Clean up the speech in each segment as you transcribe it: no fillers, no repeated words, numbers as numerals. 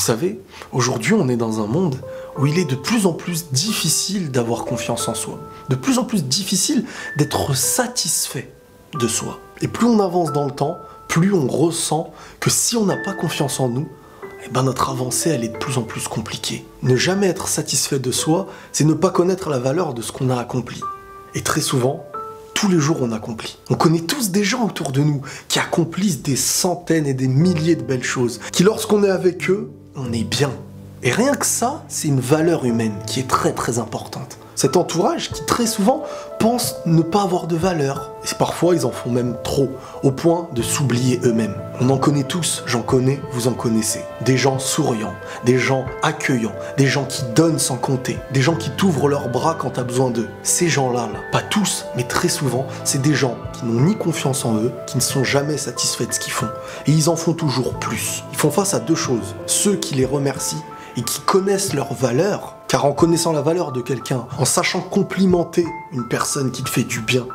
savez, aujourd'hui on est dans un monde où il est de plus en plus difficile d'avoir confiance en soi. De plus en plus difficile d'être satisfait de soi. Et plus on avance dans le temps, plus on ressent que si on n'a pas confiance en nous, eh ben notre avancée elle est de plus en plus compliquée. Ne jamais être satisfait de soi, c'est ne pas connaître la valeur de ce qu'on a accompli. Et très souvent, tous les jours on accomplit. On connaît tous des gens autour de nous qui accomplissent des centaines et des milliers de belles choses, qui lorsqu'on est avec eux, on est bien. Et rien que ça, c'est une valeur humaine qui est très très importante. Cet entourage qui très souvent pense ne pas avoir de valeur. Et parfois ils en font même trop, au point de s'oublier eux-mêmes. On en connaît tous, j'en connais, vous en connaissez. Des gens souriants, des gens accueillants, des gens qui donnent sans compter, des gens qui t'ouvrent leurs bras quand t'as besoin d'eux. Ces gens-là, pas tous, mais très souvent, c'est des gens qui n'ont ni confiance en eux, qui ne sont jamais satisfaits de ce qu'ils font. Et ils en font toujours plus. Ils font face à deux choses. Ceux qui les remercient et qui connaissent leur valeur, car en connaissant la valeur de quelqu'un, en sachant complimenter une personne qui te fait du bien,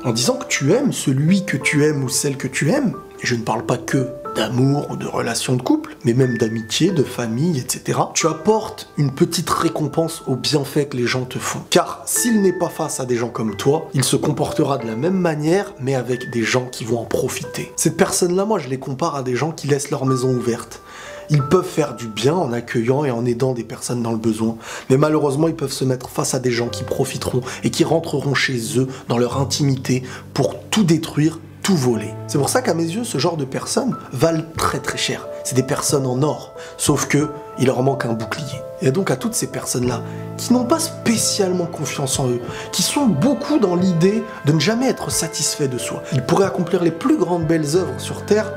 en disant que tu aimes celui que tu aimes ou celle que tu aimes, et je ne parle pas que d'amour ou de relations de couple, mais même d'amitié, de famille, etc. Tu apportes une petite récompense aux bienfaits que les gens te font. Car s'il n'est pas face à des gens comme toi, il se comportera de la même manière, mais avec des gens qui vont en profiter. Cette personne-là, moi, je les compare à des gens qui laissent leur maison ouverte. Ils peuvent faire du bien en accueillant et en aidant des personnes dans le besoin, mais malheureusement ils peuvent se mettre face à des gens qui profiteront et qui rentreront chez eux dans leur intimité pour tout détruire, tout voler. C'est pour ça qu'à mes yeux, ce genre de personnes valent très très cher. C'est des personnes en or, sauf que il leur manque un bouclier. Et donc à toutes ces personnes-là, qui n'ont pas spécialement confiance en eux, qui sont beaucoup dans l'idée de ne jamais être satisfaits de soi, ils pourraient accomplir les plus grandes belles œuvres sur Terre,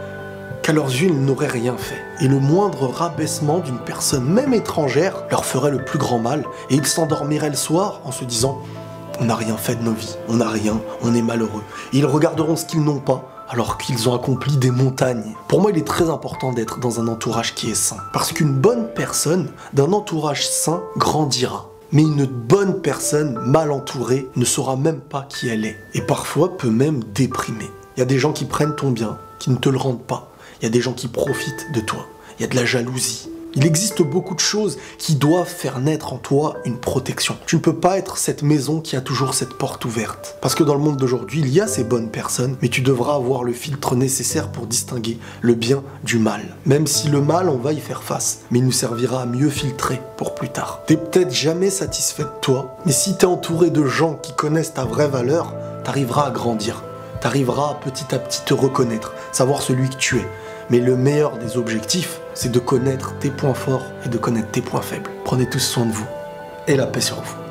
qu'à leurs yeux, ils n'auraient rien fait. Et le moindre rabaissement d'une personne, même étrangère, leur ferait le plus grand mal, et ils s'endormiraient le soir en se disant « On n'a rien fait de nos vies, on n'a rien, on est malheureux ». Et ils regarderont ce qu'ils n'ont pas, alors qu'ils ont accompli des montagnes. Pour moi, il est très important d'être dans un entourage qui est sain. Parce qu'une bonne personne, d'un entourage sain, grandira. Mais une bonne personne, mal entourée, ne saura même pas qui elle est. Et parfois, peut même déprimer. Il y a des gens qui prennent ton bien, qui ne te le rendent pas. Il y a des gens qui profitent de toi. Il y a de la jalousie. Il existe beaucoup de choses qui doivent faire naître en toi une protection. Tu ne peux pas être cette maison qui a toujours cette porte ouverte. Parce que dans le monde d'aujourd'hui, il y a ces bonnes personnes, mais tu devras avoir le filtre nécessaire pour distinguer le bien du mal. Même si le mal, on va y faire face, mais il nous servira à mieux filtrer pour plus tard. T'es peut-être jamais satisfait de toi, mais si t'es entouré de gens qui connaissent ta vraie valeur, t'arriveras à grandir. T'arriveras à petit te reconnaître, savoir celui que tu es. Mais le meilleur des objectifs, c'est de connaître tes points forts et de connaître tes points faibles. Prenez tous soin de vous et la paix sur vous.